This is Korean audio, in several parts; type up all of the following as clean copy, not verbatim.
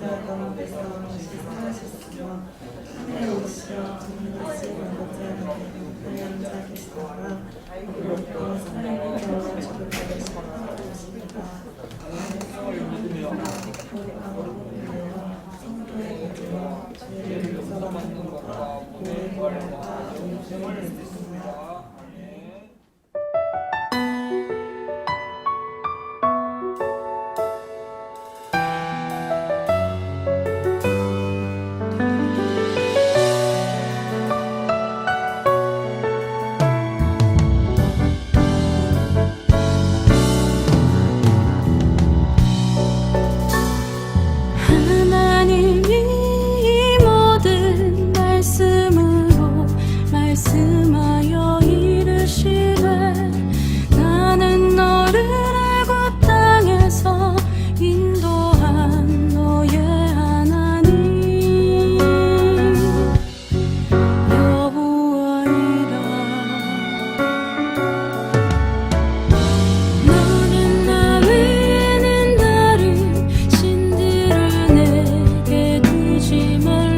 너무 불쌍한 것이 사라졌으며 하늘의 옷이여 주님의 못지않은 그냥 자기시다가 그리고 사랑의 겨울 주를 받으시다 것입니다. 성도의 기준으로 죄를 용서받는 것과 우리의 결과 용서를 있습니다. 말씀하여 이르시되 나는 너를 애굽 땅에서 인도한 너의 하나님 여호와니라. 너는 나 외에는 다른 신들을 내게 두지 말라.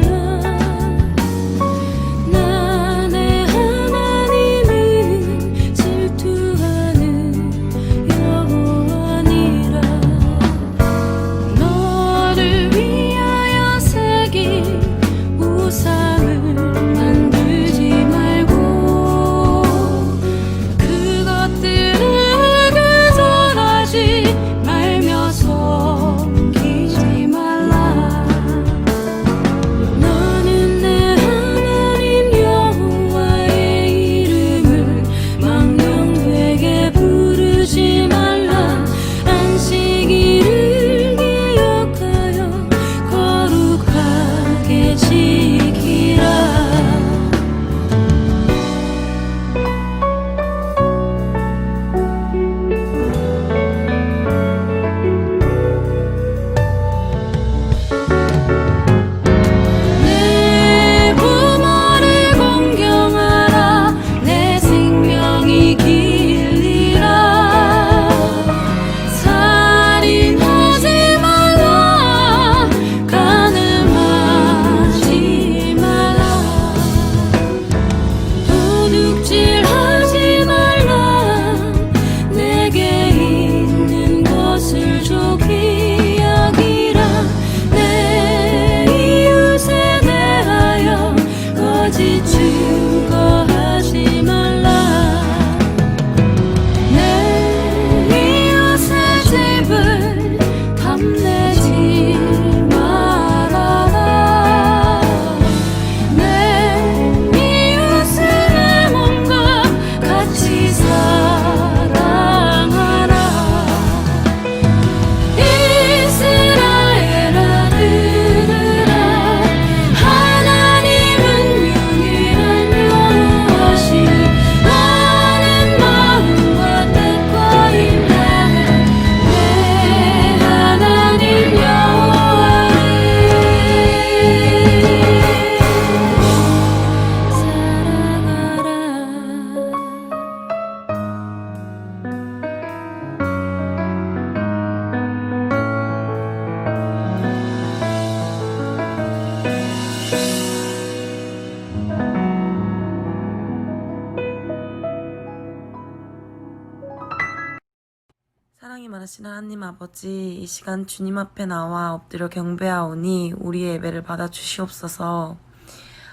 사랑이 많으신 하나님 아버지, 이 시간 주님 앞에 나와 엎드려 경배하오니 우리의 예배를 받아주시옵소서.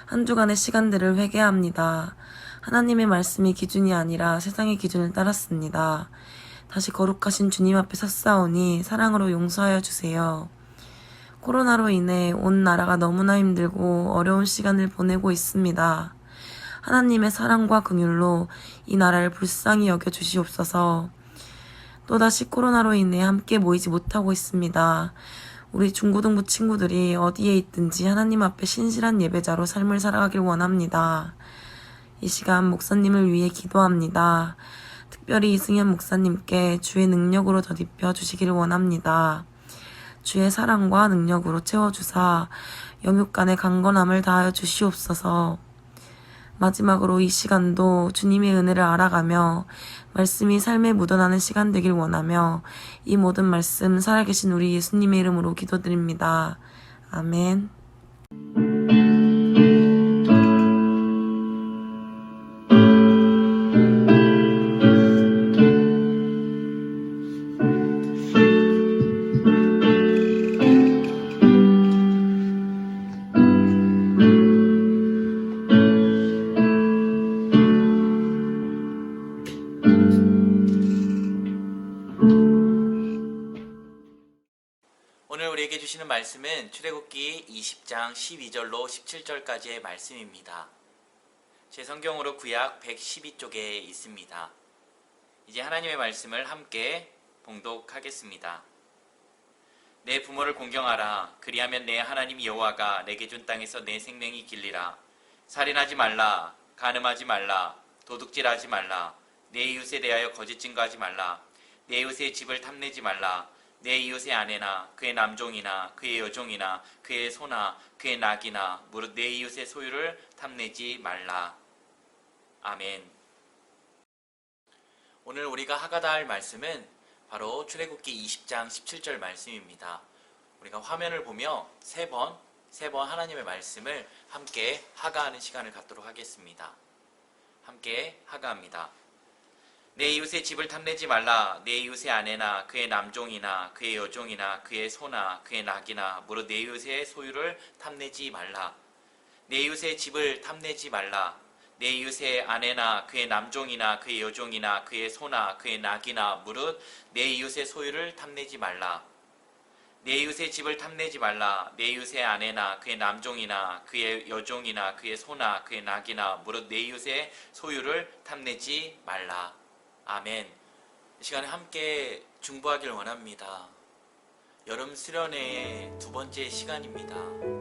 한 주간의 시간들을 회개합니다. 하나님의 말씀이 기준이 아니라 세상의 기준을 따랐습니다. 다시 거룩하신 주님 앞에 섰사오니 사랑으로 용서하여 주세요. 코로나로 인해 온 나라가 너무나 힘들고 어려운 시간을 보내고 있습니다. 하나님의 사랑과 긍휼로 이 나라를 불쌍히 여겨 주시옵소서. 또다시 코로나로 인해 함께 모이지 못하고 있습니다. 우리 중고등부 친구들이 어디에 있든지 하나님 앞에 신실한 예배자로 삶을 살아가길 원합니다. 이 시간 목사님을 위해 기도합니다. 특별히 이승현 목사님께 주의 능력으로 덧입혀 주시기를 원합니다. 주의 사랑과 능력으로 채워주사 영육간의 강건함을 다하여 주시옵소서. 마지막으로 이 시간도 주님의 은혜를 알아가며 말씀이 삶에 묻어나는 시간 되길 원하며 이 모든 말씀 살아계신 우리 예수님의 이름으로 기도드립니다. 아멘. 오늘 우리에게 주시는 말씀은 출애굽기 20장 12절로 17절까지의 말씀입니다. 제 성경으로 구약 112쪽에 있습니다. 이제 하나님의 말씀을 함께 봉독하겠습니다. 내 부모를 공경하라. 그리하면 내 하나님 여호와가 내게 준 땅에서 내 생명이 길리라. 살인하지 말라. 간음하지 말라. 도둑질하지 말라. 내 이웃에 대하여 거짓 증거하지 말라. 내 이웃의 집을 탐내지 말라. 내 이웃의 아내나 그의 남종이나 그의 여종이나 그의 소나 그의 낙이나 무릇 내 이웃의 소유를 탐내지 말라. 아멘. 오늘 우리가 하가다 할 말씀은 바로 출애굽기 20장 17절 말씀입니다. 우리가 화면을 보며 세 번 하나님의 말씀을 함께 하가하는 시간을 갖도록 하겠습니다. 함께 하가합니다. 내 이웃의 집을 탐내지 말라. 내 이웃의 아내나 그의 남종이나 그의 여종이나 그의 소나 그의 낙이나 무릇 내 이웃의 소유를 탐내지 말라. 내 이웃의 집을 탐내지 말라. 내 이웃의 아내나 그의 남종이나 그의 여종이나 그의 소나 그의 낙이나 무릇 내 이웃의 소유를 탐내지 말라. 내 이웃의 집을 탐내지 말라. 내 이웃의 아내나 그의 남종이나 그의 여종이나 그의 소나 그의 낙이나 무릇 내 이웃의 소유를 탐내지 말라. 아멘. 이 시간에 함께 중보하길 원합니다. 여름 수련회의 두 번째 시간입니다.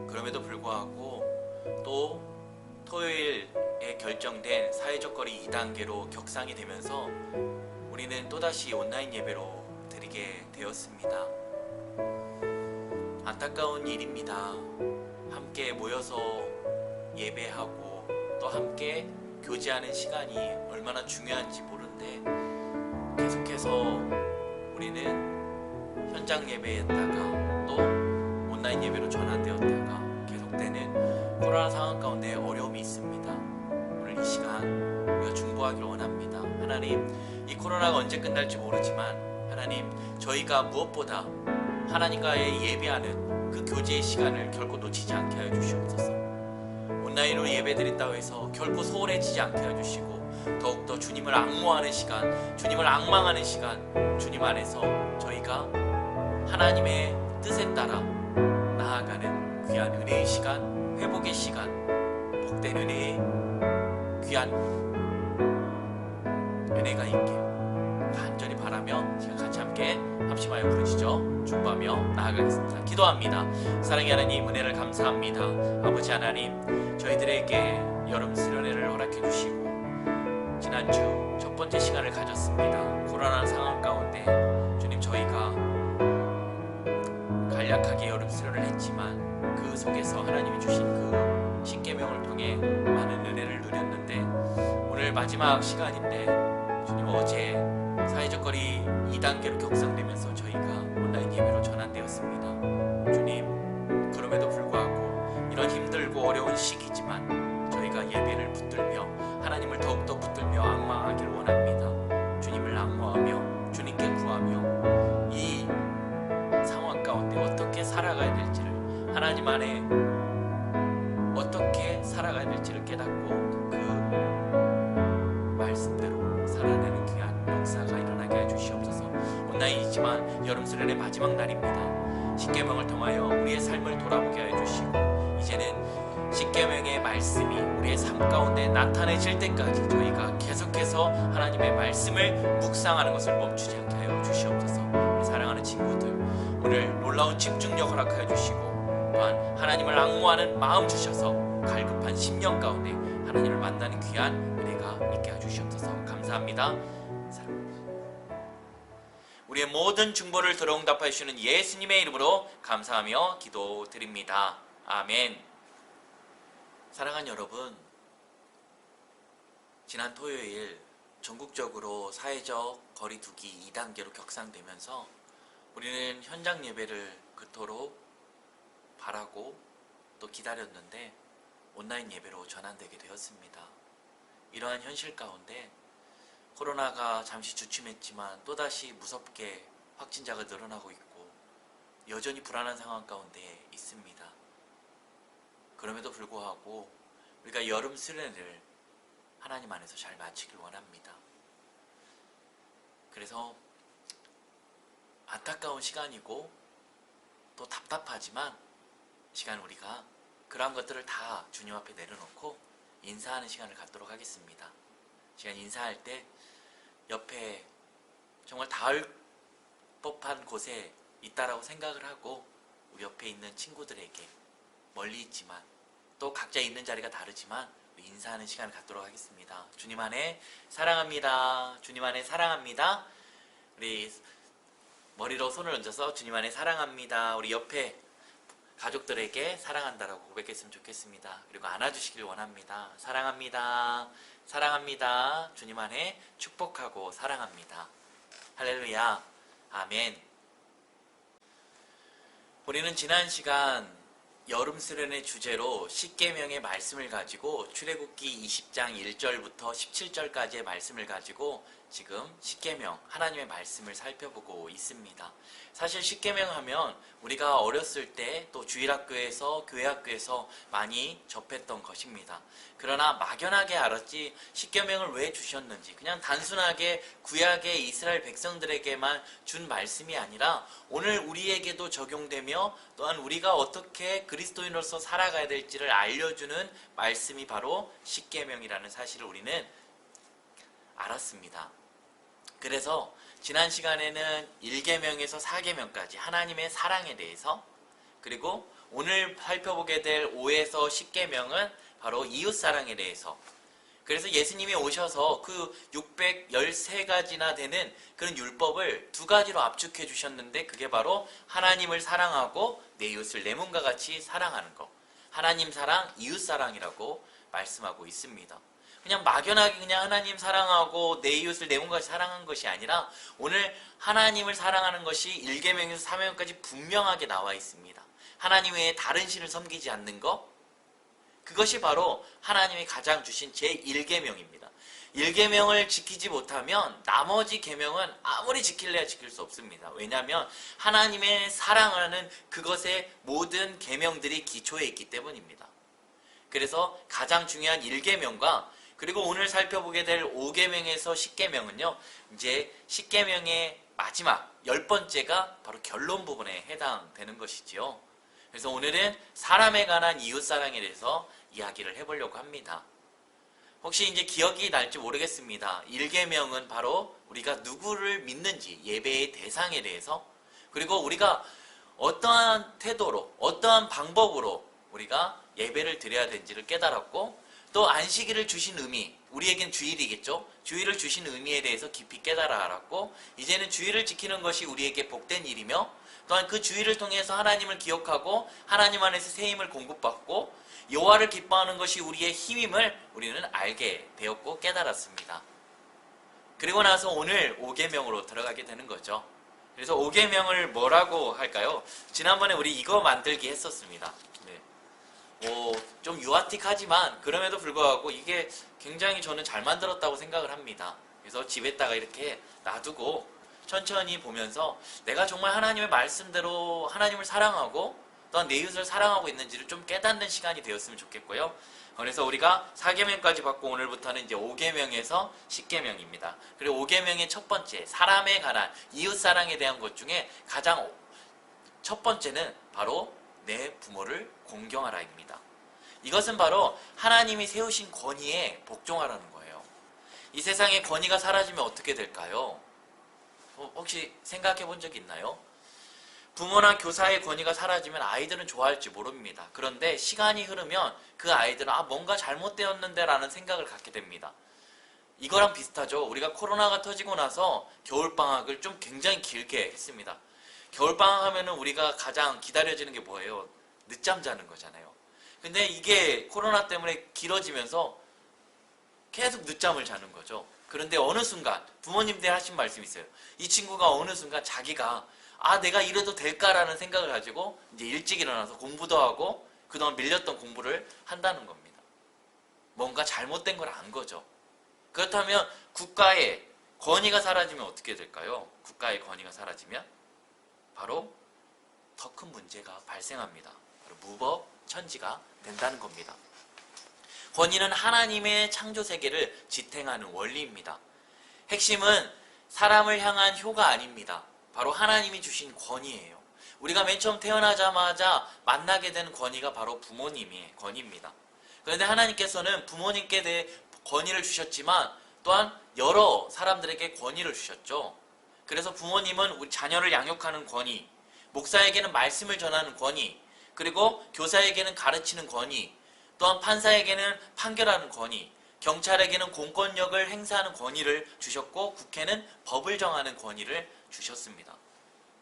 그럼에도 불구하고 또 토요일에 결정된 사회적 거리 2단계로 격상이 되면서 우리는 또다시 온라인 예배로 드리게 되었습니다. 안타까운 일입니다. 함께 모여서 예배하고 또 함께 교제하는 시간이 얼마나 중요한지 모르는데 계속해서 우리는 현장 예배했다가 또 온라인 예배로 전환되었다가 계속되는 코로나 상황 가운데 어려움이 있습니다. 오늘 이 시간 우리가 중보하기를 원합니다. 하나님, 이 코로나가 언제 끝날지 모르지만 하나님, 저희가 무엇보다 하나님과의 예배하는 그 교제의 시간을 결코 놓치지 않게 하여 주시옵소서. 온라인으로 예배드린다고 해서 결코 소홀해지지 않게 하여 주시고 더욱더 주님을 앙모하는 시간, 주님을 앙망하는 시간, 주님 안에서 저희가 하나님의 뜻에 따라 나아가는 귀한 은혜의 시간, 회복의 시간, 복된 은혜의 귀한 은혜가 있게 간절히 바라며 지금 같이 함께 합심하여 부르시죠. 중보하며 나아가겠습니다. 기도합니다. 사랑의 하나님, 은혜를 감사합니다. 아버지 하나님, 저희들에게 여름 수련회를 허락해 주시고 지난주 첫 번째 시간을 가졌습니다. 코로나 상황 가운데 주님, 저희가 간략하게 여름 수련을 했지만 그 속에서 하나님이 주신 그 십계명을 통해 많은 은혜를 누렸는데 오늘 마지막 시간인데 주님, 어제 사회적 거리 2단계로 격상되면서 저희가 온라인 예배로 전환되었습니다. 주님, 그럼에도 불구하고 이런 힘들고 어려운 시기지만 저희가 예배를 붙들며 하나님을 더욱더 붙들며 앙망하기를 원합니다. 주님을 앙모하며 주님께 구하며 이 상황 가운데 어떻게 살아가야 될지를, 하나님 안에 어떻게 살아가야 될지를 깨닫고 그 말씀대로 살아내는 귀한 역사가 일어나게 해주시옵소서. 온라인이지만 여름 수련의 마지막 날입니다. 십계명을 통하여 우리의 삶을 돌아보게 해주시고 이제는 십계명의 말씀이 우리의 삶 가운데 나타내질 때까지 저희가 계속해서 하나님의 말씀을 묵상하는 것을 멈추지 않게 하여 주시옵소서. 우리 사랑하는 친구들, 오늘 놀라운 집중력 허락하여 주시고 또한 하나님을 앙모하는 마음 주셔서 갈급한 심령 가운데 하나님을 만나는 귀한 은혜가 있게 해주시옵소서. 감사합니다. 우리의 모든 중보를 들어응답하여 주시는 예수님의 이름으로 감사하며 기도드립니다. 아멘. 사랑하는 여러분, 지난 토요일 전국적으로 사회적 거리두기 2단계로 격상되면서 우리는 현장 예배를 그토록 바라고 또 기다렸는데 온라인 예배로 전환되게 되었습니다. 이러한 현실 가운데 코로나가 잠시 주춤했지만 또다시 무섭게 확진자가 늘어나고 있고 여전히 불안한 상황 가운데 있습니다. 그럼에도 불구하고 우리가 여름 수련회를 하나님 안에서 잘 마치길 원합니다. 그래서 안타까운 시간이고 또 답답하지만 시간 우리가 그러한 것들을 다 주님 앞에 내려놓고 인사하는 시간을 갖도록 하겠습니다. 시간 인사할 때 옆에 정말 닿을 법한 곳에 있다라고 생각을 하고 우리 옆에 있는 친구들에게 멀리 있지만 또 각자 있는 자리가 다르지만 인사하는 시간을 갖도록 하겠습니다. 주님 안에 사랑합니다. 주님 안에 사랑합니다. 우리 머리로 손을 얹어서 주님 안에 사랑합니다. 우리 옆에 가족들에게 사랑한다라고 고백했으면 좋겠습니다. 그리고 안아주시길 원합니다. 사랑합니다. 사랑합니다. 주님 안에 축복하고 사랑합니다. 할렐루야. 아멘. 우리는 지난 시간 여름 수련의 주제로 십계명의 말씀을 가지고 출애굽기 20장 1절부터 17절까지의 말씀을 가지고 지금 십계명 하나님의 말씀을 살펴보고 있습니다. 사실 십계명 하면 우리가 어렸을 때 또 주일학교에서 교회학교에서 많이 접했던 것입니다. 그러나 막연하게 알았지 십계명을 왜 주셨는지 그냥 단순하게 구약의 이스라엘 백성들에게만 준 말씀이 아니라 오늘 우리에게도 적용되며 또한 우리가 어떻게 그리스도인으로서 살아가야 될지를 알려주는 말씀이 바로 십계명이라는 사실을 우리는 알았습니다. 그래서 지난 시간에는 1계명에서 4계명까지 하나님의 사랑에 대해서, 그리고 오늘 살펴보게 될 5에서 10계명은 바로 이웃사랑에 대해서, 그래서 예수님이 오셔서 그 613가지나 되는 그런 율법을 두 가지로 압축해 주셨는데 그게 바로 하나님을 사랑하고 내 이웃을 내 몸과 같이 사랑하는 것, 하나님 사랑, 이웃 사랑이라고 말씀하고 있습니다. 그냥 막연하게 그냥 하나님 사랑하고 내 이웃을 내 몸과 같이 사랑한 것이 아니라 오늘 하나님을 사랑하는 것이 1계명에서 4계명까지 분명하게 나와 있습니다. 하나님 외에 다른 신을 섬기지 않는 것, 그것이 바로 하나님이 가장 주신 제1계명입니다. 1계명을 지키지 못하면 나머지 계명은 아무리 지킬래야 지킬 수 없습니다. 왜냐하면 하나님의 사랑하는 그것의 모든 계명들이 기초에 있기 때문입니다. 그래서 가장 중요한 1계명과 그리고 오늘 살펴보게 될 5계명에서 10계명은요. 이제 10계명의 마지막 10번째가 바로 결론 부분에 해당되는 것이지요. 그래서 오늘은 사람에 관한 이웃사랑에 대해서 이야기를 해보려고 합니다. 혹시 이제 기억이 날지 모르겠습니다. 1계명은 바로 우리가 누구를 믿는지 예배의 대상에 대해서, 그리고 우리가 어떠한 태도로 어떠한 방법으로 우리가 예배를 드려야 되는지를 깨달았고, 또 안식일을 주신 의미, 우리에겐 주일이겠죠. 주일을 주신 의미에 대해서 깊이 깨달아 알았고, 이제는 주일을 지키는 것이 우리에게 복된 일이며 또한 그 주일을 통해서 하나님을 기억하고 하나님 안에서 새 힘을 공급받고 여호와를 기뻐하는 것이 우리의 힘임을 우리는 알게 되었고 깨달았습니다. 그리고 나서 오늘 5계명으로 들어가게 되는 거죠. 그래서 5계명을 뭐라고 할까요? 지난번에 우리 이거 만들기 했었습니다. 좀 유아틱하지만 그럼에도 불구하고 이게 굉장히 저는 잘 만들었다고 생각을 합니다. 그래서 집에다가 이렇게 놔두고 천천히 보면서 내가 정말 하나님의 말씀대로 하나님을 사랑하고 또한 내 이웃을 사랑하고 있는지를 좀 깨닫는 시간이 되었으면 좋겠고요. 그래서 우리가 4계명까지 받고 오늘부터는 이제 5계명에서 10계명입니다. 그리고 5계명의 첫 번째, 사람에 관한 이웃사랑에 대한 것 중에 가장 첫 번째는 바로 내 부모를 공경하라입니다. 이것은 바로 하나님이 세우신 권위에 복종하라는 거예요. 이 세상에 권위가 사라지면 어떻게 될까요? 혹시 생각해 본 적 있나요? 부모나 교사의 권위가 사라지면 아이들은 좋아할지 모릅니다. 그런데 시간이 흐르면 그 아이들은 뭔가 잘못되었는데 라는 생각을 갖게 됩니다. 이거랑 비슷하죠. 우리가 코로나가 터지고 나서 겨울방학을 좀 굉장히 길게 했습니다. 겨울방학 하면은 우리가 가장 기다려지는 게 뭐예요? 늦잠 자는 거잖아요. 근데 이게 코로나 때문에 길어지면서 계속 늦잠을 자는 거죠. 그런데 어느 순간 부모님들 하신 말씀이 있어요. 이 친구가 어느 순간 자기가 아, 내가 이래도 될까라는 생각을 가지고 이제 일찍 일어나서 공부도 하고 그동안 밀렸던 공부를 한다는 겁니다. 뭔가 잘못된 걸 안 거죠. 그렇다면 국가의 권위가 사라지면 어떻게 될까요? 국가의 권위가 사라지면 바로 더 큰 문제가 발생합니다. 바로 무법천지가 된다는 겁니다. 권위는 하나님의 창조 세계를 지탱하는 원리입니다. 핵심은 사람을 향한 효가 아닙니다. 바로 하나님이 주신 권위예요. 우리가 맨 처음 태어나자마자 만나게 된 권위가 바로 부모님의 권위입니다. 그런데 하나님께서는 부모님께 대해 권위를 주셨지만 또한 여러 사람들에게 권위를 주셨죠. 그래서 부모님은 우리 자녀를 양육하는 권위, 목사에게는 말씀을 전하는 권위, 그리고 교사에게는 가르치는 권위, 또한 판사에게는 판결하는 권위, 경찰에게는 공권력을 행사하는 권위를 주셨고 국회는 법을 정하는 권위를 주셨습니다.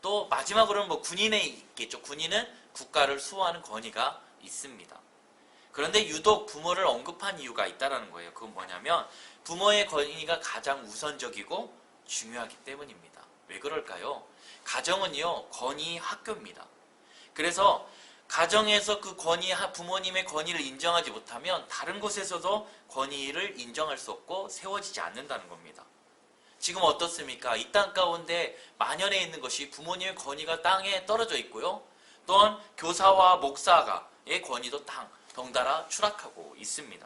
또 마지막으로는 군인에 있겠죠. 군인은 국가를 수호하는 권위가 있습니다. 그런데 유독 부모를 언급한 이유가 있다는 거예요. 그건 뭐냐면 부모의 권위가 가장 우선적이고 중요하기 때문입니다. 왜 그럴까요? 가정은요, 권위 학교입니다. 그래서 가정에서 그 부모님의 권위를 인정하지 못하면 다른 곳에서도 권위를 인정할 수 없고 세워지지 않는다는 겁니다. 지금 어떻습니까? 이 땅 가운데 만연해 있는 것이 부모님의 권위가 땅에 떨어져 있고요. 또한 교사와 목사의 권위도 덩달아 추락하고 있습니다.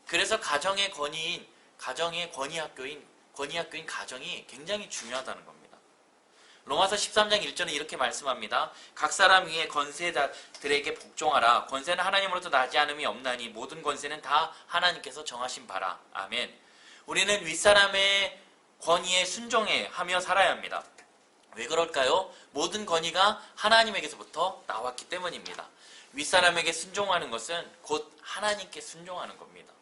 그래서 가정의 권위인 권위 학교인 가정이 굉장히 중요하다는 겁니다. 로마서 13장 1절에 이렇게 말씀합니다. 각 사람 위에 권세자들에게 복종하라. 권세는 하나님으로부터 나지 않음이 없나니 모든 권세는 다 하나님께서 정하신 바라. 아멘. 우리는 윗사람의 권위에 순종하며 살아야 합니다. 왜 그럴까요? 모든 권위가 하나님에게서부터 나왔기 때문입니다. 윗사람에게 순종하는 것은 곧 하나님께 순종하는 겁니다.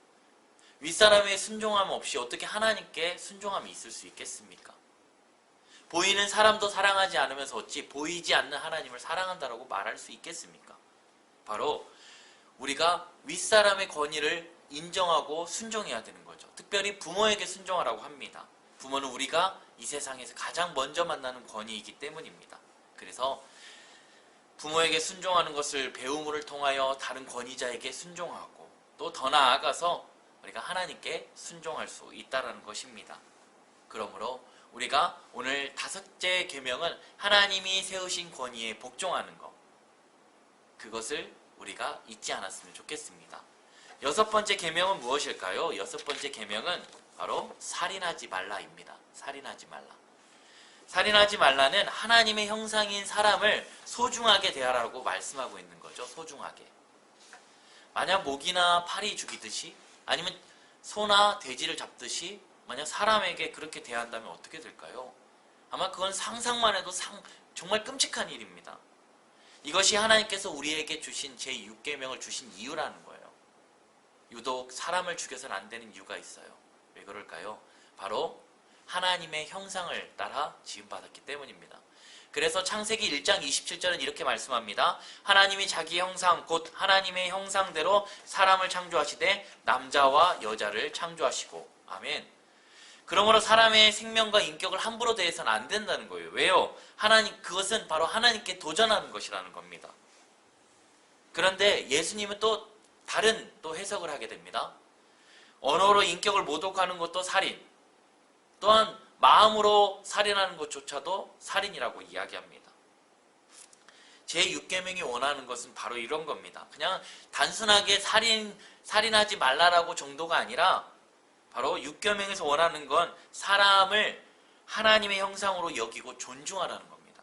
윗사람의 순종함 없이 어떻게 하나님께 순종함이 있을 수 있겠습니까? 보이는 사람도 사랑하지 않으면서 어찌 보이지 않는 하나님을 사랑한다라고 말할 수 있겠습니까? 바로 우리가 윗사람의 권위를 인정하고 순종해야 되는 거죠. 특별히 부모에게 순종하라고 합니다. 부모는 우리가 이 세상에서 가장 먼저 만나는 권위이기 때문입니다. 그래서 부모에게 순종하는 것을 배움을 통하여 다른 권위자에게 순종하고 또 더 나아가서 우리가 하나님께 순종할 수 있다는 것입니다. 그러므로 우리가 오늘 5째 계명은 하나님이 세우신 권위에 복종하는 것, 그것을 우리가 잊지 않았으면 좋겠습니다. 6번째 계명은 무엇일까요? 6번째 계명은 바로 살인하지 말라입니다. 살인하지 말라. 살인하지 말라는 하나님의 형상인 사람을 소중하게 대하라고 말씀하고 있는 거죠. 소중하게. 만약 모기나 파리 죽이듯이 아니면 소나 돼지를 잡듯이 만약 사람에게 그렇게 대한다면 어떻게 될까요? 아마 그건 상상만 해도 정말 끔찍한 일입니다. 이것이 하나님께서 우리에게 주신 제6계명을 주신 이유라는 거예요. 유독 사람을 죽여서는 안 되는 이유가 있어요. 왜 그럴까요? 바로 하나님의 형상을 따라 지음받았기 때문입니다. 그래서 창세기 1장 27절은 이렇게 말씀합니다. 하나님이 자기 형상 곧 하나님의 형상대로 사람을 창조하시되 남자와 여자를 창조하시고 아멘. 그러므로 사람의 생명과 인격을 함부로 대해서는 안 된다는 거예요. 왜요? 그것은 바로 하나님께 도전하는 것이라는 겁니다. 그런데 예수님은 또 다른 해석을 하게 됩니다. 언어로 인격을 모독하는 것도 살인, 또한 마음으로 살인하는 것조차도 살인이라고 이야기합니다. 제6계명이 원하는 것은 바로 이런 겁니다. 그냥 단순하게 살인하지 말라라고 정도가 아니라 바로 6계명에서 원하는 건 사람을 하나님의 형상으로 여기고 존중하라는 겁니다.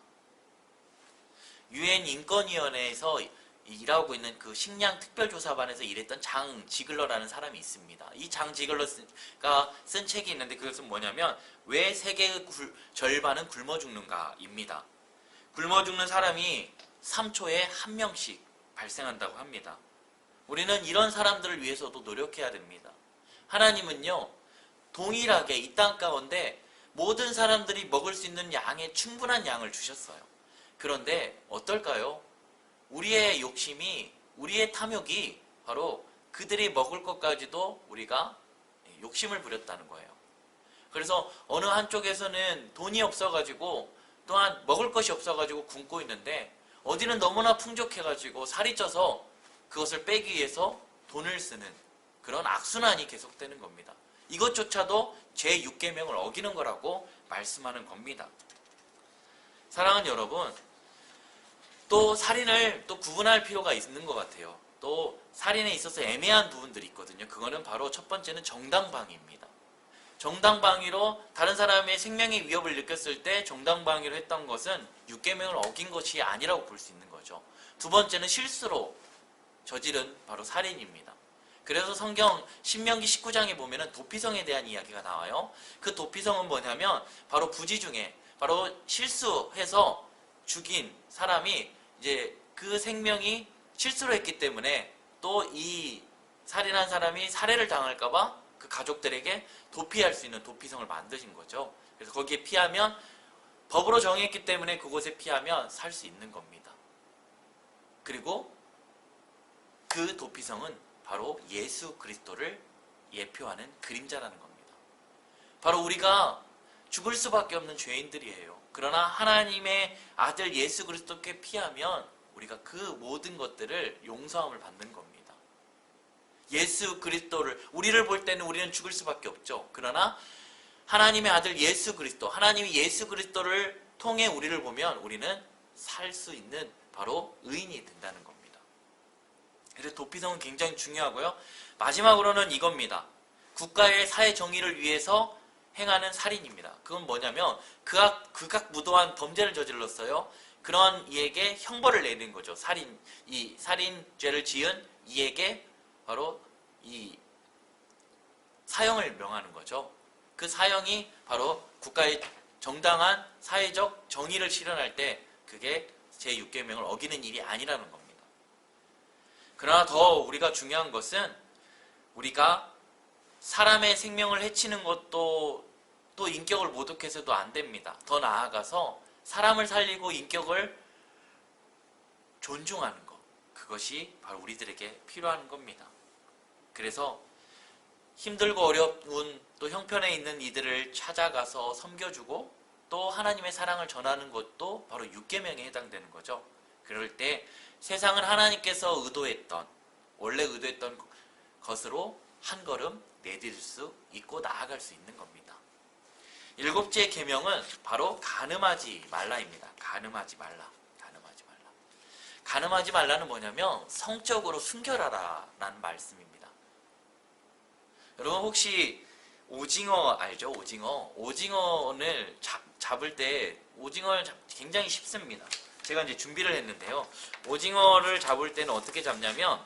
유엔 인권위원회에서 일하고 있는 그 식량 특별조사반에서 일했던 장 지글러라는 사람이 있습니다. 이 장 지글러가 쓴 책이 있는데 그것은 뭐냐면 왜 세계의 절반은 굶어 죽는가입니다. 굶어 죽는 사람이 3초에 1명씩 발생한다고 합니다. 우리는 이런 사람들을 위해서도 노력해야 됩니다. 하나님은요, 동일하게 이 땅 가운데 모든 사람들이 먹을 수 있는 양의 충분한 양을 주셨어요. 그런데 어떨까요? 우리의 욕심이, 우리의 탐욕이 바로 그들이 먹을 것까지도 우리가 욕심을 부렸다는 거예요. 그래서 어느 한쪽에서는 돈이 없어가지고 또한 먹을 것이 없어가지고 굶고 있는데 어디는 너무나 풍족해가지고 살이 쪄서 그것을 빼기 위해서 돈을 쓰는 그런 악순환이 계속되는 겁니다. 이것조차도 제6계명을 어기는 거라고 말씀하는 겁니다. 사랑하는 여러분, 또 살인을 또 구분할 필요가 있는 것 같아요. 또 살인에 있어서 애매한 부분들이 있거든요. 그거는 바로 첫 번째는 정당방위입니다. 정당방위로 다른 사람의 생명의 위협을 느꼈을 때 정당방위로 했던 것은 6계명을 어긴 것이 아니라고 볼 수 있는 거죠. 두 번째는 실수로 저지른 바로 살인입니다. 그래서 성경 신명기 19장에 보면은 도피성에 대한 이야기가 나와요. 그 도피성은 뭐냐면 바로 부지 중에 바로 실수해서 죽인 사람이 이제 그 생명이 실수로 했기 때문에 또 이 살인한 사람이 살해를 당할까봐 그 가족들에게 도피할 수 있는 도피성을 만드신 거죠. 그래서 거기에 피하면 법으로 정했기 때문에 그곳에 피하면 살 수 있는 겁니다. 그리고 그 도피성은 바로 예수 그리스도를 예표하는 그림자라는 겁니다. 바로 우리가 죽을 수밖에 없는 죄인들이에요. 그러나 하나님의 아들 예수 그리스도께 피하면 우리가 그 모든 것들을 용서함을 받는 겁니다. 예수 그리스도를 우리를 볼 때는 우리는 죽을 수밖에 없죠. 그러나 하나님의 아들 예수 그리스도, 하나님이 예수 그리스도를 통해 우리를 보면 우리는 살 수 있는 바로 의인이 된다는 겁니다. 그래서 도피성은 굉장히 중요하고요. 마지막으로는 이겁니다. 국가의 사회 정의를 위해서 행하는 살인입니다. 그건 뭐냐면 극악무도한 범죄를 저질렀어요. 그런 이에게 형벌을 내리는 거죠. 이 살인죄를 지은 이에게 바로 이 사형을 명하는 거죠. 그 사형이 바로 국가의 정당한 사회적 정의를 실현할 때 그게 제6계명을 어기는 일이 아니라는 겁니다. 그러나 더 우리가 중요한 것은 우리가 사람의 생명을 해치는 것도 또 인격을 모독해서도 안 됩니다. 더 나아가서 사람을 살리고 인격을 존중하는 것, 그것이 바로 우리들에게 필요한 겁니다. 그래서 힘들고 어려운 또 형편에 있는 이들을 찾아가서 섬겨주고 또 하나님의 사랑을 전하는 것도 바로 6계명에 해당되는 거죠. 그럴 때 세상은 하나님께서 원래 의도했던 것으로 한 걸음 내디딜 수 있고 나아갈 수 있는 겁니다. 7째 계명은 바로 간음하지 말라입니다. 간음하지 말라. 간음하지 말라는 뭐냐면 성적으로 순결하라 라는 말씀입니다. 여러분 혹시 오징어 알죠? 오징어를 잡을 때 오징어를 굉장히 쉽습니다. 제가 이제 준비를 했는데요. 오징어를 잡을 때는 어떻게 잡냐면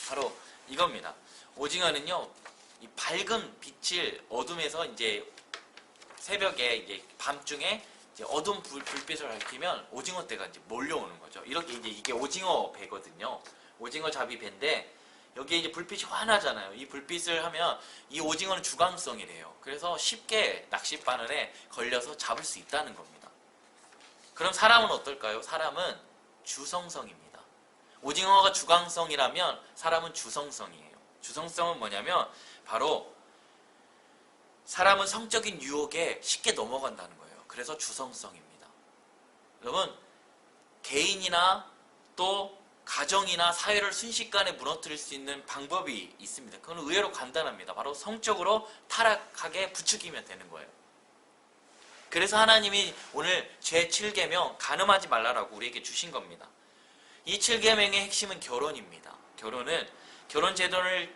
바로 이겁니다. 오징어는요, 이 밝은 빛을 어둠에서 이제 새벽에 이제 밤중에 이제 어두운 불빛을 밝히면 오징어 떼가 이제 몰려오는 거죠. 이렇게 이제 이게 오징어 배거든요. 오징어 잡이 배인데 여기에 이제 불빛이 환하잖아요. 이 불빛을 하면 이 오징어는 주광성이래요. 그래서 쉽게 낚싯바늘에 걸려서 잡을 수 있다는 겁니다. 그럼 사람은 어떨까요? 사람은 주성성입니다. 오징어가 주광성이라면 사람은 주성성이에요. 주성성은 뭐냐면 바로 사람은 성적인 유혹에 쉽게 넘어간다는 거예요. 그래서 주성성입니다. 여러분, 개인이나 또 가정이나 사회를 순식간에 무너뜨릴 수 있는 방법이 있습니다. 그건 의외로 간단합니다. 바로 성적으로 타락하게 부추기면 되는 거예요. 그래서 하나님이 오늘 제7계명 간음하지 말라라고 우리에게 주신 겁니다. 이 7계명의 핵심은 결혼입니다. 결혼 제도를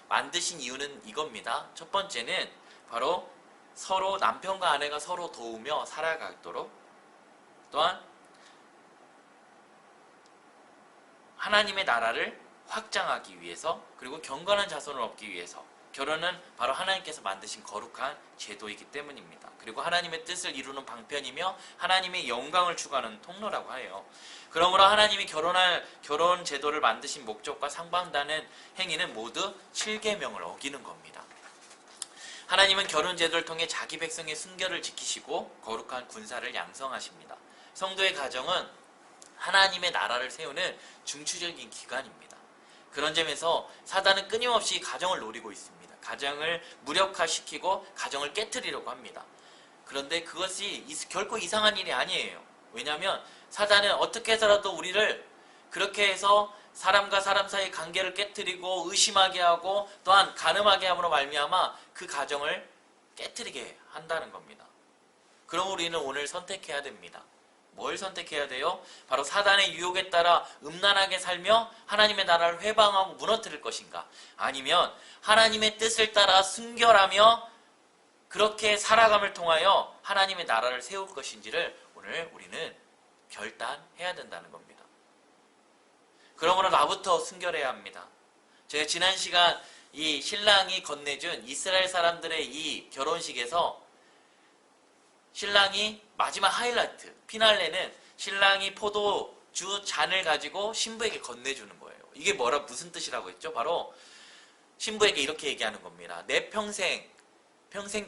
만드신 이유는 이겁니다. 첫 번째는 바로 서로 남편과 아내가 서로 도우며 살아가도록, 또한 하나님의 나라를 확장하기 위해서, 그리고 경건한 자손을 얻기 위해서. 결혼은 바로 하나님께서 만드신 거룩한 제도이기 때문입니다. 그리고 하나님의 뜻을 이루는 방편이며 하나님의 영광을 추구하는 통로라고 해요. 그러므로 하나님이 결혼 제도를 만드신 목적과 상반되는 행위는 모두 7계명을 어기는 겁니다. 하나님은 결혼 제도를 통해 자기 백성의 순결을 지키시고 거룩한 군사를 양성하십니다. 성도의 가정은 하나님의 나라를 세우는 중추적인 기관입니다. 그런 점에서 사단은 끊임없이 가정을 노리고 있습니다. 가정을 무력화시키고 가정을 깨트리려고 합니다. 그런데 그것이 결코 이상한 일이 아니에요. 왜냐하면 사단은 어떻게 해서라도 우리를 그렇게 해서 사람과 사람 사이의 관계를 깨뜨리고 의심하게 하고 또한 간음하게 함으로 말미암아 그 가정을 깨뜨리게 한다는 겁니다. 그럼 우리는 오늘 선택해야 됩니다. 뭘 선택해야 돼요? 바로 사단의 유혹에 따라 음란하게 살며 하나님의 나라를 회방하고 무너뜨릴 것인가? 아니면 하나님의 뜻을 따라 순결하며 그렇게 살아감을 통하여 하나님의 나라를 세울 것인지를 오늘 우리는 결단해야 된다는 겁니다. 그러므로 나부터 순결해야 합니다. 제가 지난 시간 이 신랑이 건네준 이스라엘 사람들의 이 결혼식에서 신랑이 마지막 하이라이트, 피날레는 신랑이 포도주 잔을 가지고 신부에게 건네주는 거예요. 이게 무슨 뜻이라고 했죠? 바로 신부에게 이렇게 얘기하는 겁니다. 내 평생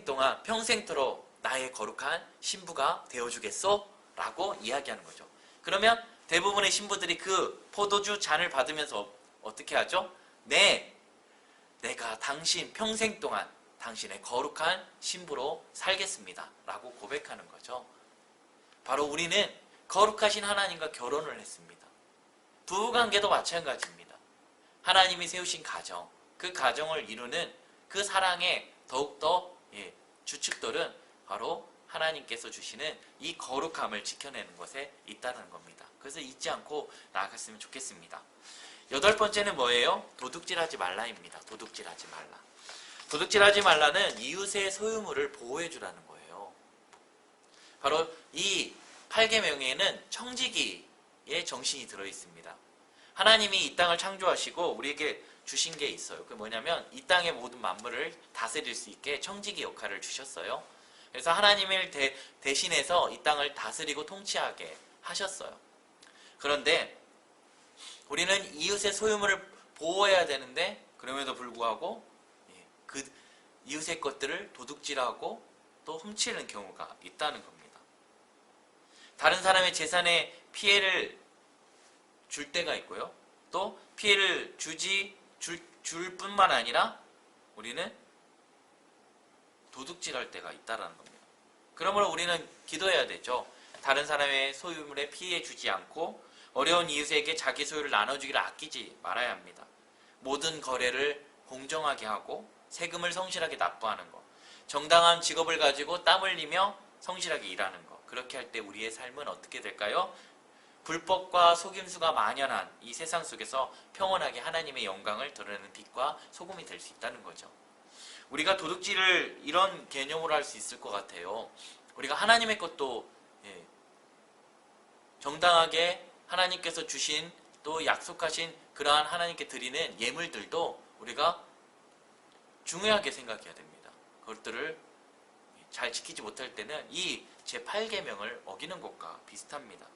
동안 평생토록 나의 거룩한 신부가 되어주겠소? 라고 이야기하는 거죠. 그러면 대부분의 신부들이 그 포도주 잔을 받으면서 어떻게 하죠? 내가 당신 평생 동안 당신의 거룩한 신부로 살겠습니다. 라고 고백하는 거죠. 바로 우리는 거룩하신 하나님과 결혼을 했습니다. 부부관계도 마찬가지입니다. 하나님이 세우신 가정, 그 가정을 이루는 그 사랑의 더욱더 주축들은 바로 하나님께서 주시는 이 거룩함을 지켜내는 것에 있다는 겁니다. 그래서 잊지 않고 나아갔으면 좋겠습니다. 8번째는 뭐예요? 도둑질하지 말라입니다. 도둑질하지 말라. 도둑질하지 말라는 이웃의 소유물을 보호해주라는 거예요. 바로 이 8계명에는 청지기의 정신이 들어있습니다. 하나님이 이 땅을 창조하시고 우리에게 주신 게 있어요. 그게 뭐냐면 이 땅의 모든 만물을 다스릴 수 있게 청지기 역할을 주셨어요. 그래서 하나님을 대신해서 이 땅을 다스리고 통치하게 하셨어요. 그런데 우리는 이웃의 소유물을 보호해야 되는데 그럼에도 불구하고 그 이웃의 것들을 도둑질하고 또 훔치는 경우가 있다는 겁니다. 다른 사람의 재산에 피해를 줄 때가 있고요. 또 피해를 줄 뿐만 아니라 우리는 도둑질할 때가 있다는 겁니다. 그러므로 우리는 기도해야 되죠. 다른 사람의 소유물에 피해 주지 않고 어려운 이웃에게 자기 소유를 나눠주기를 아끼지 말아야 합니다. 모든 거래를 공정하게 하고 세금을 성실하게 납부하는 것, 정당한 직업을 가지고 땀 흘리며 성실하게 일하는 것, 그렇게 할 때 우리의 삶은 어떻게 될까요? 불법과 속임수가 만연한 이 세상 속에서 평온하게 하나님의 영광을 드러내는 빛과 소금이 될 수 있다는 거죠. 우리가 도둑질을 이런 개념으로 할 수 있을 것 같아요. 우리가 하나님의 것도 정당하게 하나님께서 주신 또 약속하신 그러한 하나님께 드리는 예물들도 우리가 중요하게 생각해야 됩니다. 그것들을 잘 지키지 못할 때는 이 제8계명을 어기는 것과 비슷합니다.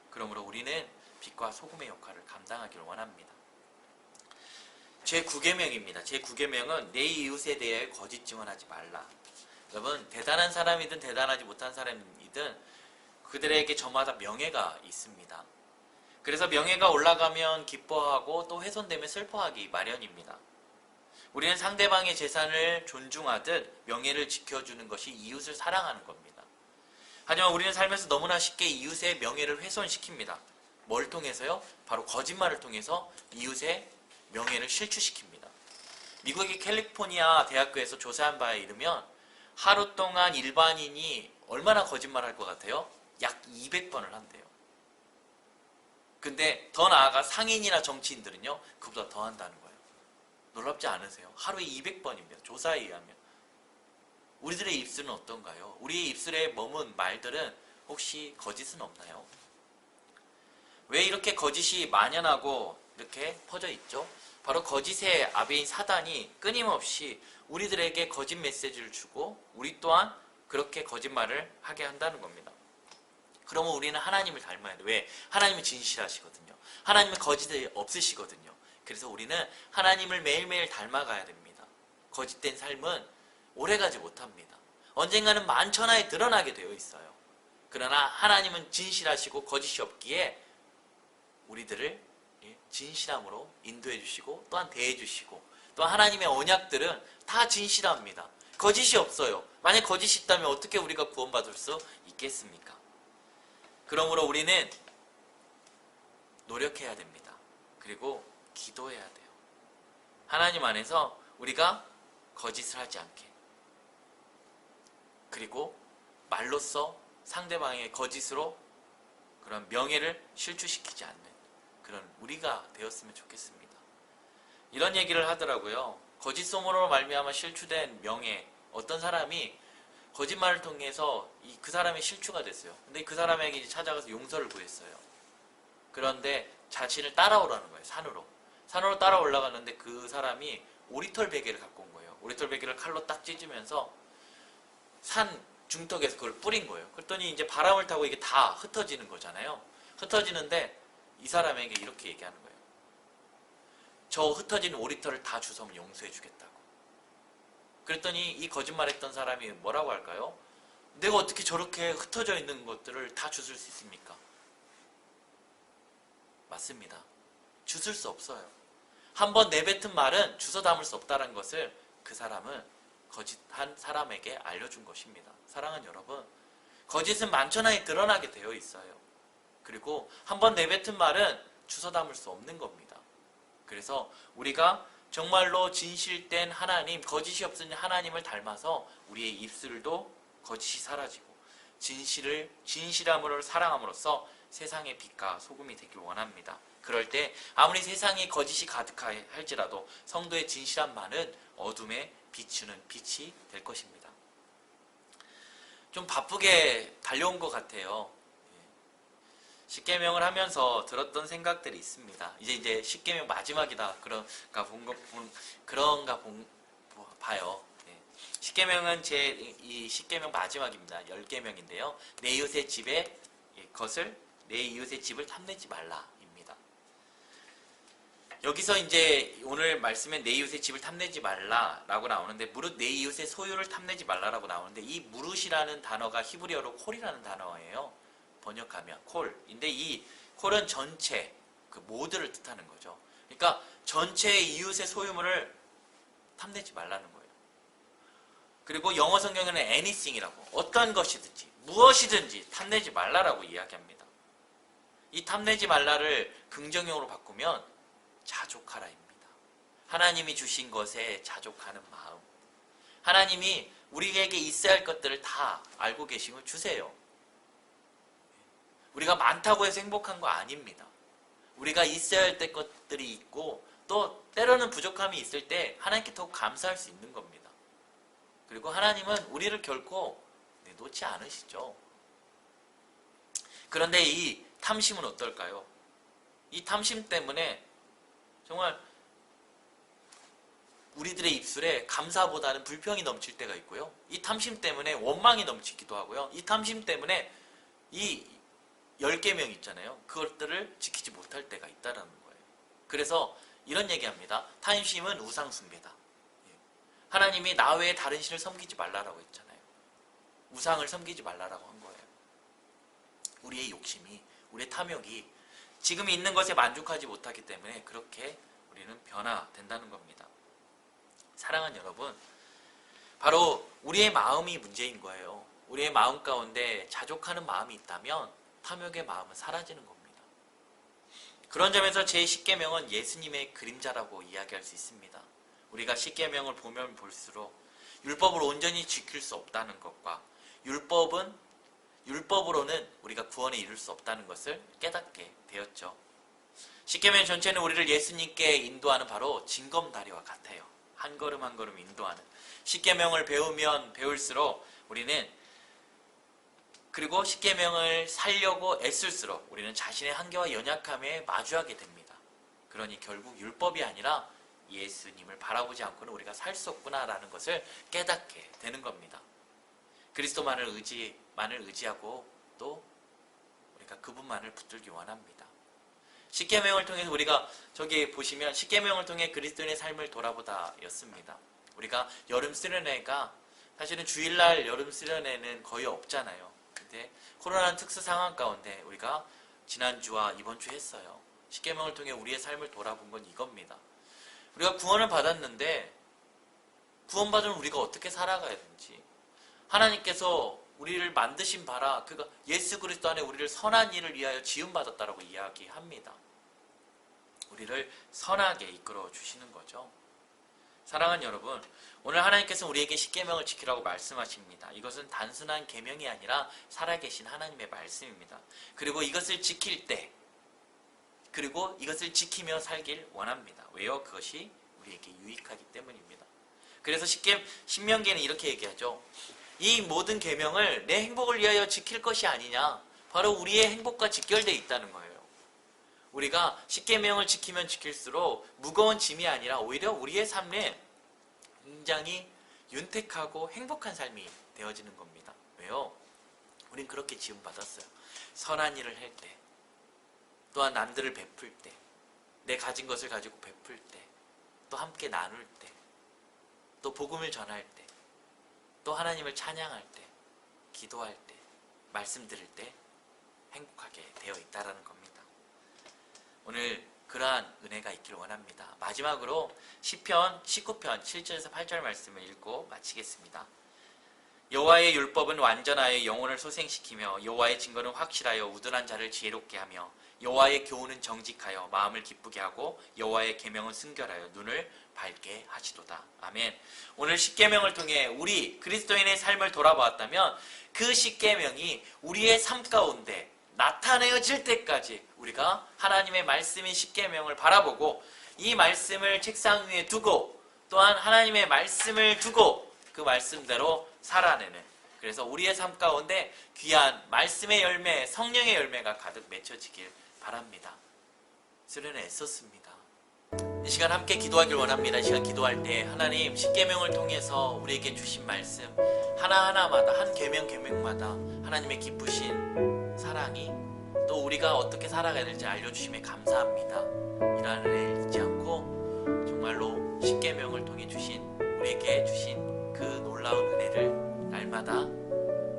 그러므로 우리는 빛과 소금의 역할을 감당하기를 원합니다. 제9계명입니다. 제9계명은 내 이웃에 대해 거짓 증언하지 말라. 여러분, 대단한 사람이든 대단하지 못한 사람이든 그들에게 저마다 명예가 있습니다. 그래서 명예가 올라가면 기뻐하고 또 훼손되면 슬퍼하기 마련입니다. 우리는 상대방의 재산을 존중하듯 명예를 지켜주는 것이 이웃을 사랑하는 겁니다. 하지만 우리는 살면서 너무나 쉽게 이웃의 명예를 훼손시킵니다. 뭘 통해서요? 바로 거짓말을 통해서 이웃의 명예를 실추시킵니다. 미국의 캘리포니아 대학교에서 조사한 바에 의하면 하루 동안 일반인이 얼마나 거짓말할 것 같아요? 약 200번을 한대요. 근데 더 나아가 상인이나 정치인들은요, 그보다 더 한다는 거예요. 놀랍지 않으세요? 하루에 200번입니다. 조사에 의하면. 우리들의 입술은 어떤가요? 우리의 입술에 머문 말들은 혹시 거짓은 없나요? 왜 이렇게 거짓이 만연하고 이렇게 퍼져 있죠? 바로 거짓의 아비인 사단이 끊임없이 우리들에게 거짓 메시지를 주고 우리 또한 그렇게 거짓말을 하게 한다는 겁니다. 그러면 우리는 하나님을 닮아야 돼요. 왜? 하나님은 진실하시거든요. 하나님은 거짓이 없으시거든요. 그래서 우리는 하나님을 매일매일 닮아가야 됩니다. 거짓된 삶은 오래가지 못합니다. 언젠가는 만천하에 드러나게 되어 있어요. 그러나 하나님은 진실하시고 거짓이 없기에 우리들을 진실함으로 인도해 주시고 또한 대해 주시고 또 하나님의 언약들은 다 진실합니다. 거짓이 없어요. 만약 거짓이 있다면 어떻게 우리가 구원받을 수 있겠습니까? 그러므로 우리는 노력해야 됩니다. 그리고 기도해야 돼요. 하나님 안에서 우리가 거짓을 하지 않게, 그리고 말로써 상대방의 거짓으로 그런 명예를 실추시키지 않는 그런 우리가 되었으면 좋겠습니다. 이런 얘기를 하더라고요. 거짓 소문으로 말미암아 실추된 명예, 어떤 사람이 거짓말을 통해서 그 사람이 실추가 됐어요. 근데 그 사람에게 이제 찾아가서 용서를 구했어요. 그런데 자신을 따라오라는 거예요. 산으로 따라 올라가는데 그 사람이 오리털 베개를 갖고 온 거예요. 오리털 베개를 칼로 딱 찢으면서 산 중턱에서 그걸 뿌린 거예요. 그랬더니 이제 바람을 타고 이게 다 흩어지는 거잖아요. 흩어지는데 이 사람에게 이렇게 얘기하는 거예요. 저 흩어지는 오리털을 다 주워면 용서해 주겠다고. 그랬더니 이 거짓말했던 사람이 뭐라고 할까요? 내가 어떻게 저렇게 흩어져 있는 것들을 다 주술 수 있습니까? 맞습니다. 주술 수 없어요. 한번 내뱉은 말은 주워 담을 수 없다는 것을 그 사람은 거짓한 사람에게 알려준 것입니다. 사랑하는 여러분, 거짓은 만천하에 드러나게 되어 있어요. 그리고 한번 내뱉은 말은 주워 담을 수 없는 겁니다. 그래서 우리가 정말로 진실된 하나님, 거짓이 없으니 하나님을 닮아서 우리의 입술도 거짓이 사라지고 진실함으로 사랑함으로써 세상의 빛과 소금이 되길 원합니다. 그럴 때 아무리 세상에 거짓이 가득할지라도 성도의 진실함만은 어둠에 비추는 빛이 될 것입니다. 좀 바쁘게 달려온 것 같아요. 십계명을 하면서 들었던 생각들이 있습니다. 이제 십계명 마지막이다 그런가 봐요. 십계명은 이 십계명 마지막입니다. 10계명인데요. 내 이웃의 집을 탐내지 말라입니다. 여기서 이제 오늘 말씀에 내 이웃의 집을 탐내지 말라라고 나오는데, 무릇 내 이웃의 소유를 탐내지 말라라고 나오는데, 이 무릇이라는 단어가 히브리어로 콜이라는 단어예요. 번역하면 콜인데, 이 콜은 전체, 그 모두를 뜻하는 거죠. 그러니까 전체의 이웃의 소유물을 탐내지 말라는 거예요. 그리고 영어 성경에는 anything이라고, 어떤 것이든지 무엇이든지 탐내지 말라라고 이야기합니다. 이 탐내지 말라를 긍정형으로 바꾸면 자족하라입니다. 하나님이 주신 것에 자족하는 마음. 하나님이 우리에게 있어야 할 것들을 다 알고 계시면 주세요. 우리가 많다고 해서 행복한 거 아닙니다. 우리가 있어야 할 것들이 있고, 또 때로는 부족함이 있을 때 하나님께 더욱 감사할 수 있는 겁니다. 그리고 하나님은 우리를 결코 놓지 않으시죠. 그런데 이 탐심은 어떨까요? 이 탐심 때문에 정말 우리들의 입술에 감사보다는 불평이 넘칠 때가 있고요. 이 탐심 때문에 원망이 넘치기도 하고요. 이 탐심 때문에 이 10계명 있잖아요. 그것들을 지키지 못할 때가 있다는 거예요. 그래서 이런 얘기합니다. 탐심은 우상숭배다. 하나님이 나 외에 다른 신을 섬기지 말라라고 했잖아요. 우상을 섬기지 말라라고 한 거예요. 우리의 욕심이, 우리의 탐욕이 지금 있는 것에 만족하지 못하기 때문에 그렇게 우리는 변화된다는 겁니다. 사랑하는 여러분, 바로 우리의 마음이 문제인 거예요. 우리의 마음 가운데 자족하는 마음이 있다면 탐욕의 마음은 사라지는 겁니다. 그런 점에서 제10계명은 예수님의 그림자라고 이야기할 수 있습니다. 우리가 10계명을 보면 볼수록 율법을 온전히 지킬 수 없다는 것과 율법으로는 우리가 구원에 이룰 수 없다는 것을 깨닫게 되었죠. 10계명 전체는 우리를 예수님께 인도하는 바로 징검다리와 같아요. 한 걸음 한 걸음 인도하는. 10계명을 배우면 배울수록 우리는, 그리고 10계명을 살려고 애쓸수록 우리는 자신의 한계와 연약함에 마주하게 됩니다. 그러니 결국 율법이 아니라 예수님을 바라보지 않고는 우리가 살 수 없구나라는 것을 깨닫게 되는 겁니다. 그리스도만을 의지하고 또 우리가 그분만을 붙들기 원합니다. 10계명을 통해서 우리가 저기 보시면 10계명을 통해 그리스도인의 삶을 돌아보다였습니다. 우리가 여름 수련회가 사실은 주일날 여름 수련회는 거의 없잖아요. 근데 코로나는 특수 상황 가운데 우리가 지난주와 이번주 했어요. 10계명을 통해 우리의 삶을 돌아본 건 이겁니다. 우리가 구원을 받았는데 구원받은 우리가 어떻게 살아가야 되는지, 하나님께서 우리를 만드신 바라 그가 예수 그리스도 안에 우리를 선한 일을 위하여 지음받았다라고 이야기합니다. 우리를 선하게 이끌어 주시는 거죠. 사랑하는 여러분, 오늘 하나님께서 우리에게 십계명을 지키라고 말씀하십니다. 이것은 단순한 계명이 아니라 살아계신 하나님의 말씀입니다. 그리고 이것을 지킬 때, 그리고 이것을 지키며 살길 원합니다. 왜요? 그것이 우리에게 유익하기 때문입니다. 그래서 신명기에는 이렇게 얘기하죠. 이 모든 계명을 내 행복을 위하여 지킬 것이 아니냐, 바로 우리의 행복과 직결되어 있다는 거예요. 우리가 십계명을 지키면 지킬수록 무거운 짐이 아니라 오히려 우리의 삶에 굉장히 윤택하고 행복한 삶이 되어지는 겁니다. 왜요? 우린 그렇게 지음받았어요. 선한 일을 할 때, 또한 남들을 베풀 때, 내 가진 것을 가지고 베풀 때, 또 함께 나눌 때, 또 복음을 전할 때, 또 하나님을 찬양할 때, 기도할 때, 말씀 들을 때 행복하게 되어 있다는 겁니다. 오늘 그러한 은혜가 있기를 원합니다. 마지막으로 시편 19편 7절에서 8절 말씀을 읽고 마치겠습니다. 여호와의 율법은 완전하여 영혼을 소생시키며 여호와의 증거는 확실하여 우둔한 자를 지혜롭게 하며 여호와의 교훈은 정직하여 마음을 기쁘게 하고 여호와의 계명은 순결하여 눈을 밝게 하시도다. 아멘. 오늘 십계명을 통해 우리 그리스도인의 삶을 돌아보았다면 그 십계명이 우리의 삶 가운데 나타내어질 때까지 우리가 하나님의 말씀인 십계명을 바라보고 이 말씀을 책상 위에 두고 또한 하나님의 말씀을 두고 그 말씀대로 살아내는, 그래서 우리의 삶 가운데 귀한 말씀의 열매, 성령의 열매가 가득 맺혀지길 바랍니다. 수련회 애썼습니다. 이 시간 함께 기도하길 원합니다. 이 시간 기도할 때 하나님 십계명을 통해서 우리에게 주신 말씀 하나하나마다, 한 계명마다 하나님의 기쁘신 사랑이, 또 우리가 어떻게 살아가야 될지 알려주심에 감사합니다. 이러한 은혜를 잊지 않고 정말로 십계명을 통해 우리에게 주신 그 놀라운 은혜를 날마다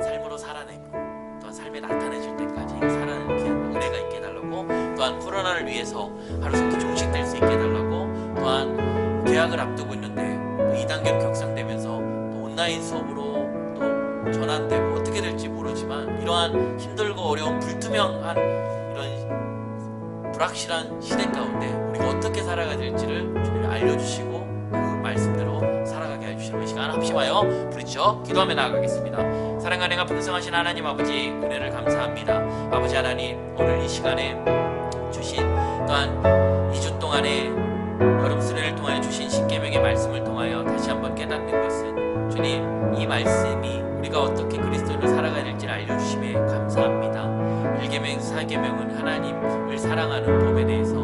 삶으로 살아내고 또한 삶에 나타내질 때까지 살아내는 귀한 은혜가 있게 해달라고, 또한 코로나를 위해서 하루속히 종식될 수 있게 해달라고, 또한 개학을 앞두고 있는데 또 2단계로 격상되면서 또 온라인 수업으로 또 전환되고 어떻게 될지 모르지만 이러한 힘들고 어려운 불투명한 이런 불확실한 시대 가운데 우리가 어떻게 살아가야 될지를 주님이 알려주시고 그 말씀대로 살아가게 해주시는 시간 합심하여 부르짖어 기도하며 나아가겠습니다. 사랑과 은혜가 풍성하신 하나님 아버지, 은혜를 감사합니다. 아버지 하나님, 오늘 이 시간에 주신 또한 2주 동안의 여름 수련을 통하여 주신 십계명의 말씀을 통하여 다시 한번 깨닫는 것은, 주님, 이 말씀이 우리가 어떻게 그리스도인으로 살아가야 될지를 알려주심에 감사합니다. 1계명, 4계명은 하나님을 사랑하는 법에 대해서,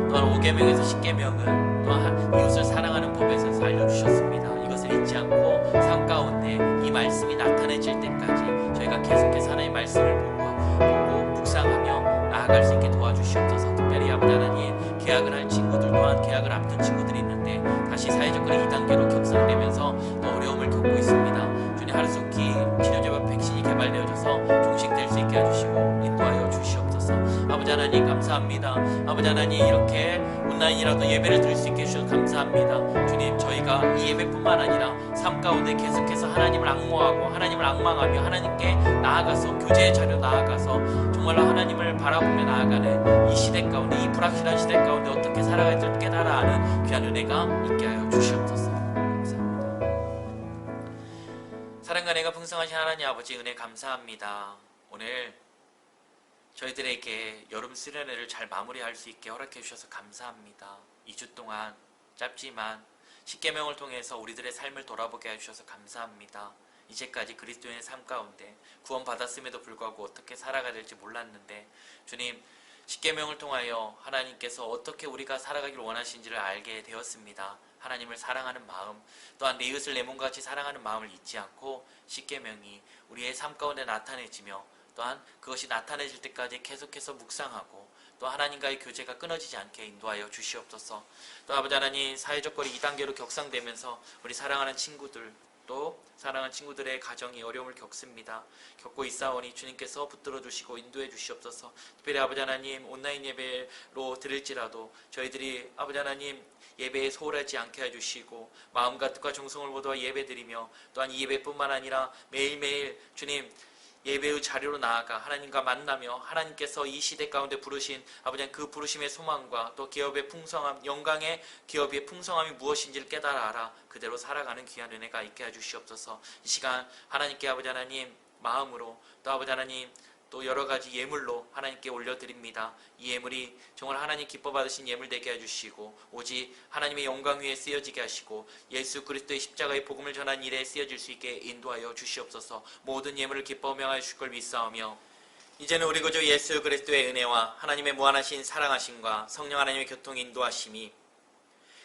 또한 5계명에서 10계명은 또한 이웃을 사랑하는 법에 대해서 알려주셨습니다. 이것을 잊지 않고 삶 가운데 이 말씀이 나타내질 때까지 저희가 계속해서 하나님의 말씀을 보고 묵상하며 나아갈 수 있게 도와주시옵소서. 특별히 아버지 하나님, 계약을 할 친구들 또한 계약을 앞둔 친구들이 있는데 다시 사회적 거리 2단계로 격상되면서 또 어려움을 겪고 있습니다. 주님, 하루속히 치료제와 백신이 개발되어져서 종식될 수 있게 해주시고 인도하여 주시옵소서. 아버지 하나님 감사합니다. 아버지 하나님, 이렇게 온라인이라도 예배를 드릴 수 있게 해주셔서 감사합니다. 주님, 저희가 이 예배뿐만 아니라 삶 가운데 계속해서 하나님을 악모하고 하나님을 악망하며 하나님께 나아가서 교제의 자리로 나아가서 정말로 하나님을 바라보며 나아가는 이 시대 가운데, 이 불확실한 시대 가운데 어떻게 살아가야 될지 깨달아 아는 귀한 은혜가 있게 하여 주시옵소서. 감사합니다. 사랑과 은혜가 풍성하신 하나님 아버지, 은혜 감사합니다. 오늘 저희들에게 여름 수련회를 잘 마무리할 수 있게 허락해 주셔서 감사합니다. 2주 동안 짧지만 십계명을 통해서 우리들의 삶을 돌아보게 해주셔서 감사합니다. 이제까지 그리스도인의 삶 가운데 구원받았음에도 불구하고 어떻게 살아가야 될지 몰랐는데, 주님, 십계명을 통하여 하나님께서 어떻게 우리가 살아가기를 원하시는지를 알게 되었습니다. 하나님을 사랑하는 마음, 또한 내 이웃을 내 몸과 같이 사랑하는 마음을 잊지 않고 십계명이 우리의 삶 가운데 나타내지며, 또한 그것이 나타내질 때까지 계속해서 묵상하고 또 하나님과의 교제가 끊어지지 않게 인도하여 주시옵소서. 또 아버지 하나님, 사회적 거리 2단계로 격상되면서 우리 사랑하는 친구들, 또 사랑하는 친구들의 가정이 어려움을 겪고 있사오니 주님께서 붙들어 주시고 인도해 주시옵소서. 특별히 아버지 하나님 온라인 예배로 드릴지라도 저희들이 아버지 하나님 예배에 소홀하지 않게 해주시고 마음과 뜻과 정성을 모두 예배드리며 또한 이 예배뿐만 아니라 매일매일 주님 예배의 자리로 나아가 하나님과 만나며 하나님께서 이 시대 가운데 부르신 아버지 그 부르심의 소망과 또 기업의 풍성함, 영광의 기업의 풍성함이 무엇인지를 깨달아 알아 그대로 살아가는 귀한 은혜가 있게 해주시옵소서. 이 시간 하나님께 아버지 하나님 마음으로 또 아버지 하나님 또 여러 가지 예물로 하나님께 올려드립니다. 이 예물이 정말 하나님 기뻐 받으신 예물 되게 해주시고 오직 하나님의 영광 위에 쓰여지게 하시고 예수 그리스도의 십자가의 복음을 전한 일에 쓰여질 수 있게 인도하여 주시옵소서. 모든 예물을 기뻐 명하여 주실 걸 믿사오며 이제는 우리 구주 예수 그리스도의 은혜와 하나님의 무한하신 사랑하심과 성령 하나님의 교통 인도하심이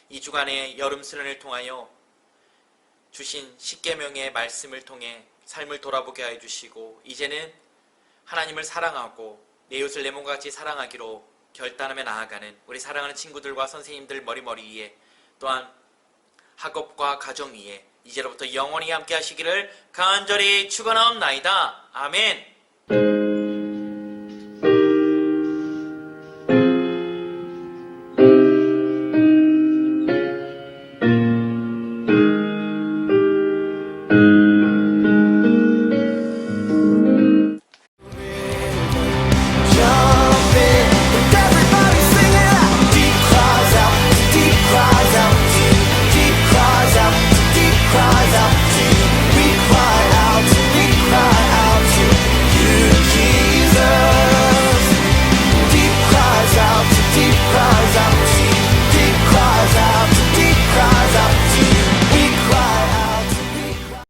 이 주간의 여름 수련을 통하여 주신 십계명의 말씀을 통해 삶을 돌아보게 하여 주시고 이제는 하나님을 사랑하고 내 이웃을 내 몸과 같이 사랑하기로 결단하며 나아가는 우리 사랑하는 친구들과 선생님들 머리머리 위에 또한 학업과 가정 위에 이제로부터 영원히 함께 하시기를 간절히 축원하옵나이다. 아멘.